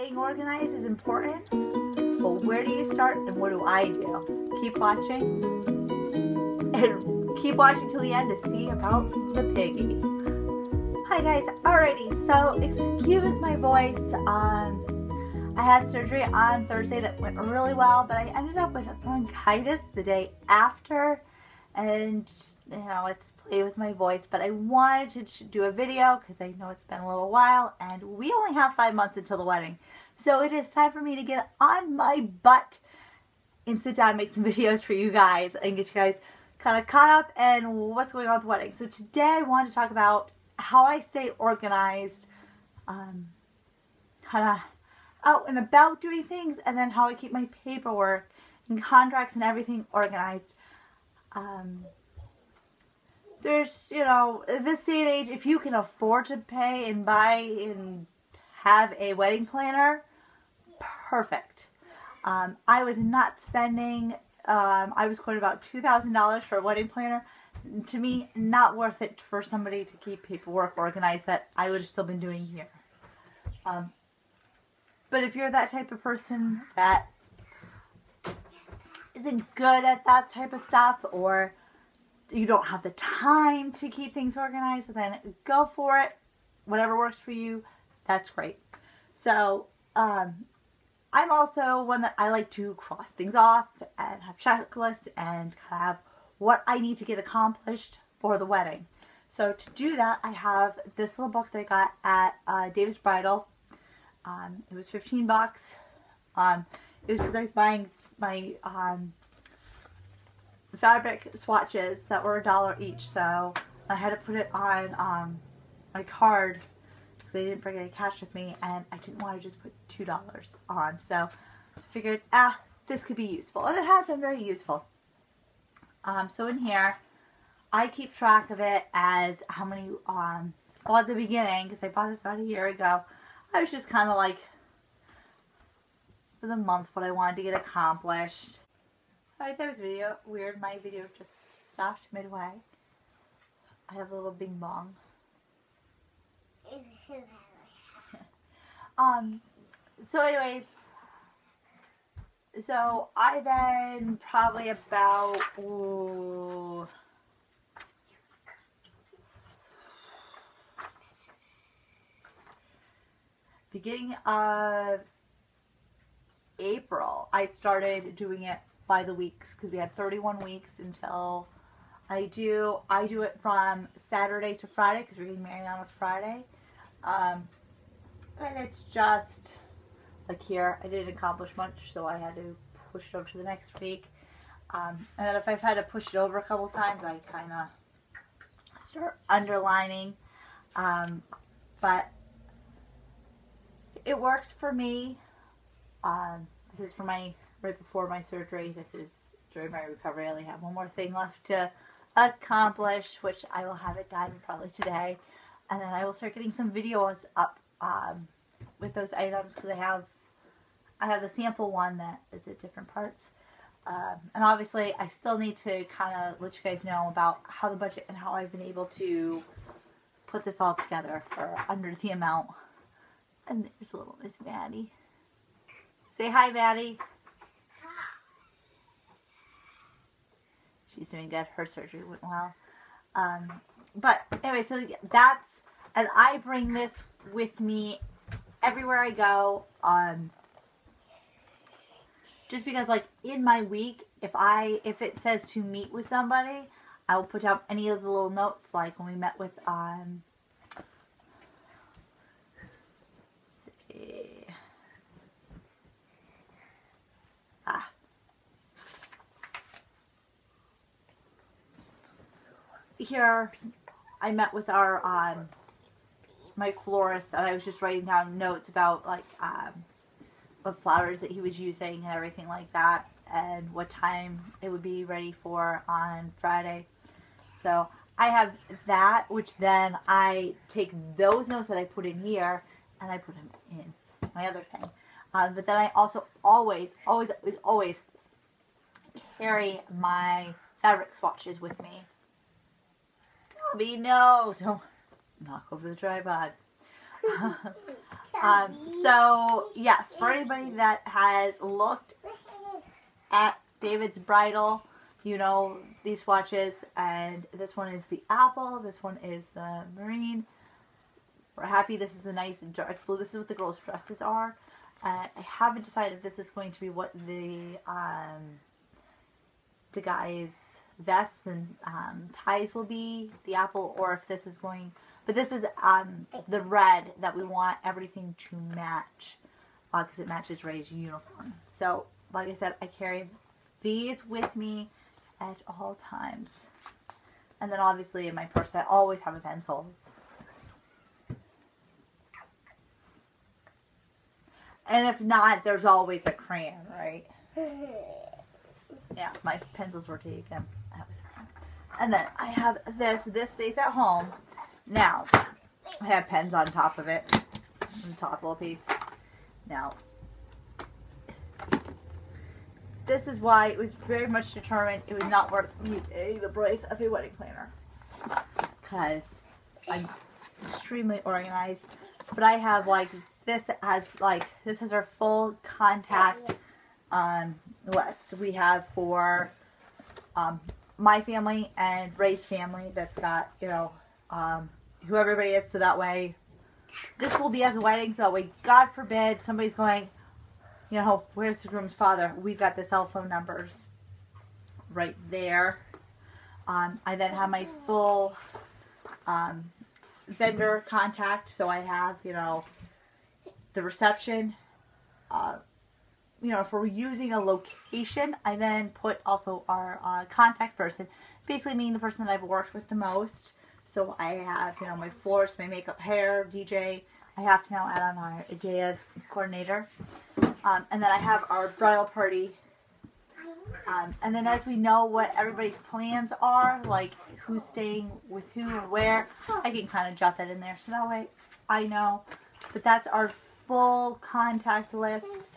staying organized is important, but where do you start and what do I do? Keep watching and keep watching till the end to see about the piggy. Hi guys, alrighty, so excuse my voice. I had surgery on Thursday that went really well, but I ended up with bronchitis the day after, and you know, it's played with my voice, but I wanted to do a video because I know it's been a little while and we only have 5 months until the wedding. So it is time for me to get on my butt and sit down and make some videos for you guys and get you guys kind of caught up and what's going on with the wedding. So today I want to talk about how I stay organized, kind of out and about doing things, and then how I keep my paperwork and contracts and everything organized. There's, you know, this day and age, if you can afford to pay and buy and have a wedding planner, perfect. I was not spending, I was quoted about $2,000 for a wedding planner. To me, not worth it for somebody to keep paperwork organized that I would have still been doing here. But if you're that type of person that isn't good at that type of stuff, or you don't have the time to keep things organized, then go for it. Whatever works for you, that's great. So, I'm also one that I like to cross things off and have checklists and have what I need to get accomplished for the wedding. So to do that, I have this little book that I got at David's Bridal. It was 15 bucks. It was because I was buying my fabric swatches that were $1 each, so I had to put it on my card because I didn't bring any cash with me, and I didn't want to just put $2 on, so I figured, this could be useful, and it has been very useful. So in here, I keep track of it as how many, well, at the beginning, because I bought this about a year ago, I was just kind of like, for the month, what I wanted to get accomplished. Alright, that was weird. My video just stopped midway. I have a little bing bong. So anyways, so I then probably about, beginning of April, I started doing it by the weeks, because we had 31 weeks until I do it from Saturday to Friday, because we're getting married on a Friday. And it's just like here, I didn't accomplish much, so I had to push it over to the next week. And then if I've had to push it over a couple times, I kind of start underlining. But it works for me. This is for right before my surgery. This is during my recovery. I only have one more thing left to accomplish, which I will have it done probably today. And then I will start getting some videos up with those items, because I have the sample one that is at different parts. And obviously I still need to kind of let you guys know about how the budget and how I've been able to put this all together for under the amount. And there's a little Miss Maddie. Say hi, Maddie. She's doing good. Her surgery went well. But anyway, so that's, and I bring this with me everywhere I go. Just because, like, in my week, if it says to meet with somebody, I will put down any of the little notes, like when we met with here I met with our my florist, and I was just writing down notes about like what flowers that he was using and everything like that, and what time it would be ready for on Friday. So I have that, which then I take those notes that I put in here and I put them in my other thing. But then I also always carry my fabric swatches with me. Dobby, no, don't knock over the tripod. So yes, for anybody that has looked at David's bridal, you know these swatches, and this one is the apple, this one is the marine. We're happy this is a nice dark blue. This is what the girls' dresses are. I haven't decided if this is going to be what the guys' vests and ties will be, the apple, or if this is going. But this is the red that we want everything to match because it matches Ray's uniform. So, like I said, I carry these with me at all times. And then obviously in my purse I always have a pencil. And if not, there's always a crayon, right? Yeah, my pencils were taken. And then I have this. This stays at home. Now, I have pens on top of it. The top little piece. Now, this is why it was very much determined it was not worth me paying the price of a wedding planner. Because I'm extremely organized. But I have like, this has our full contact list. We have for my family and Ray's family that's got, you know, who everybody is, so that way this will be as a wedding, so that way, God forbid, somebody's going, you know, where's the groom's father? We've got the cell phone numbers right there. I then have my full vendor contact, so I have, you know, the reception. You know, if we're using a location, I then put also our contact person, basically meaning the person that I've worked with the most. So I have, you know, my florist, my makeup, hair, DJ. I have to now add on our JF coordinator. And then I have our bridal party. And then as we know what everybody's plans are, like who's staying with who and where, I can kind of jot that in there. So that way I know. But that's our full contact list.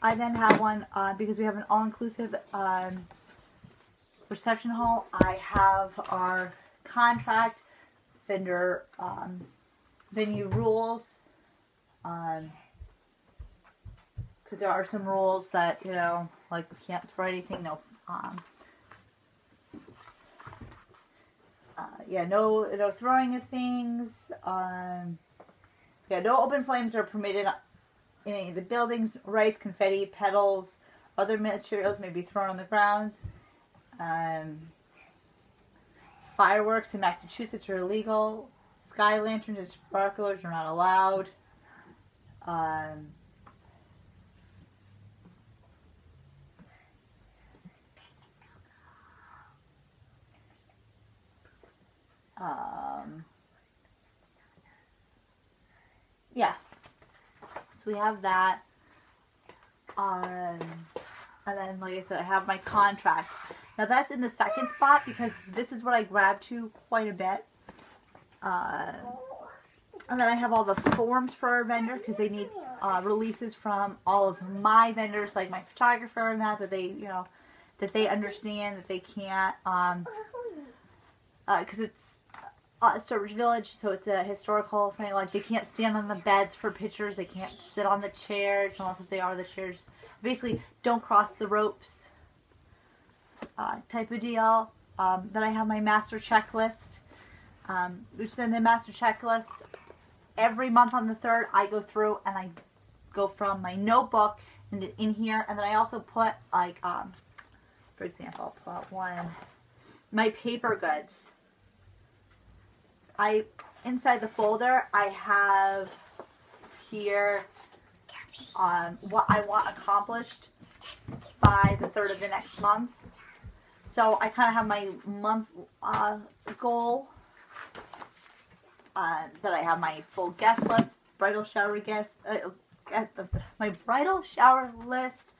I then have one, because we have an all-inclusive reception hall, I have our contract, vendor, venue rules, because there are some rules that, you know, like we can't throw anything, no, yeah, no throwing of things, yeah, no open flames are permitted in any of the buildings. Rice, confetti, petals, other materials may be thrown on the grounds. Fireworks in Massachusetts are illegal. Sky lanterns and sparklers are not allowed. Yeah. So we have that. And then, like I said, I have my contract. Now that's in the second spot because this is what I grab to quite a bit. And then I have all the forms for our vendor because they need releases from all of my vendors, like my photographer and that they, you know, that they understand that they can't, because it's Sturbridge Village, so it's a historical thing. Like they can't stand on the beds for pictures. They can't sit on the chairs unless if they are the chairs. Basically, don't cross the ropes type of deal. Then I have my master checklist, which then the master checklist, every month on the 3rd, I go through and I go from my notebook and in here, and then I also put like, for example, I'll pull out one, my paper goods. Inside the folder, I have here what I want accomplished by the 3rd of the next month. So I kind of have my month goal, that I have my full guest list, bridal shower guest, my bridal shower list,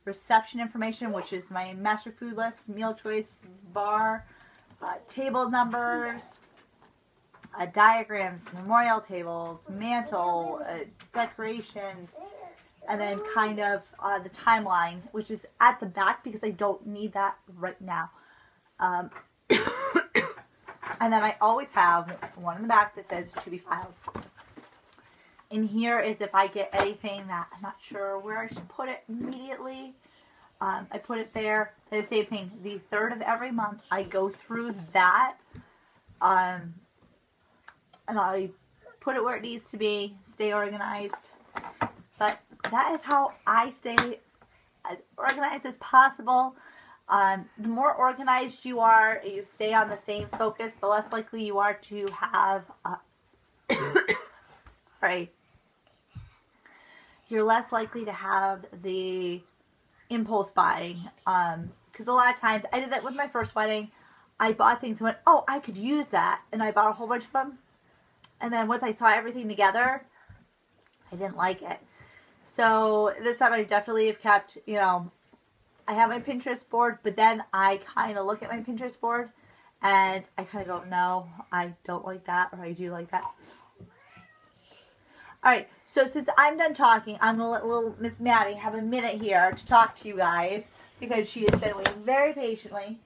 reception information, which is my master food list, meal choice, bar, table numbers, diagrams, memorial tables, mantle, decorations, and then kind of the timeline, which is at the back because I don't need that right now. And then I always have one in the back that says to be filed. in here is if I get anything that I'm not sure where I should put it immediately. I put it there. The same thing. The 3rd of every month, I go through that. And I put it where it needs to be. Stay organized. But that is how I stay as organized as possible. The more organized you are, you stay on the same focus, the less likely you are to have, sorry, you're less likely to have the impulse buying. Because a lot of times, I did that with my first wedding. I bought things and went, oh, I could use that. And I bought a whole bunch of them. And then once I saw everything together, I didn't like it. So this time I definitely have kept, you know, I have my Pinterest board, but then I kind of look at my Pinterest board and I kind of go, no, I don't like that, or I do like that. Alright, so since I'm done talking, I'm going to let little Miss Maddie have a minute here to talk to you guys, because she has been waiting very patiently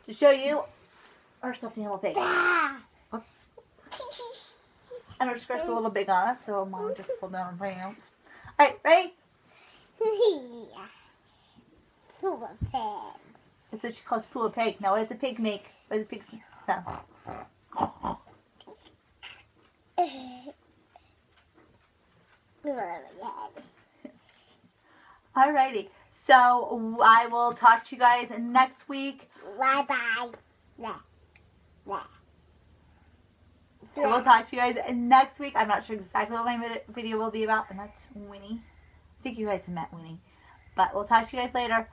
to show you our stuffed animal pig. Whoops. And her skirt's a little big on us, so Mom just pulled down her pants. Alright, ready? Pooh pig. That's what she calls Pooh pig. Now, what does a pig make? What does a pig sound? Alrighty, so I will talk to you guys next week. Bye-bye. I will talk to you guys next week. I'm not sure exactly what my video will be about, and that's Winnie. I think you guys have met Winnie. But we'll talk to you guys later.